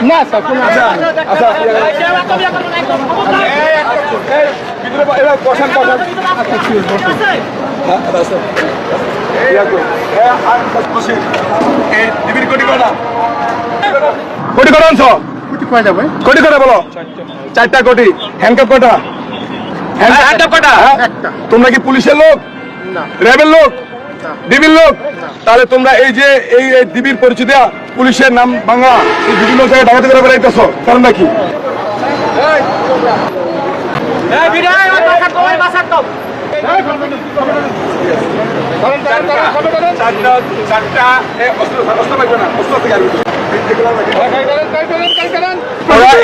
না স্যার কোনো আচ্ছা এবার বসান বসান কোটি কটা আনছ? কোটি কয় যাবে? কোটি কটা বলো? 4টা কোটি। হ্যান্ডকাপ কটা? হ্যান্ডকাপ কটা? একটা। তোমরা কি পুলিশের লোক, না র্যাবের লোক, না। ডিবির লোক? তাহলে তোমরা এই যে এই ডিবির পরিচয় দেয়া পুলিশের নাম বাংলা এই বিভিন্ন জায়গায় ডাকাতি করে বেড়াইতেছ, কারণটা কি?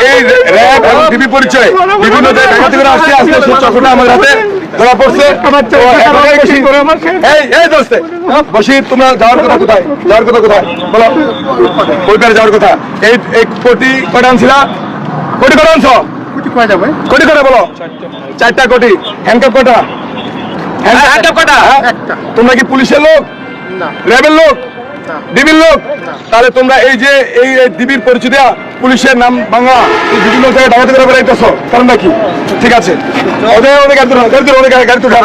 এই র্যাব এবং ডিবি পরিচয় বিভিন্ন জায়গায় ডাকাতি করে আসছে, আজকে সেই চক্রটা আমাদের হাতে ধরা পড়ছে। এই দোস্তে বসির, তোমরা যাওয়ার কথা কোথায়? যাওয়ার কথা কোথায় বলো? ওই পারে যাওয়ার কথা। এই কোটি কটা আনছিলা? কোটি কটা আনছ? কোটি কয় যাবে? কোটি কটা বলো? 4টা কোটি। হ্যান্ডকাপ কটা? হ্যান্ডকাপ কটা? একটা। তোমরা কি পুলিশের লোক, না র্যাবের লোক, না। ডিবির লোক? তাহলে তোমরা এই যে এই ডিবির পরিচয় দেয়া পুলিশের নাম বাংলা এই বিভিন্ন জায়গায় ডাকাতি করে বেড়াইতেছ, কারণটা কি? ঠিক আছে, ওদের গাড়ি তুলে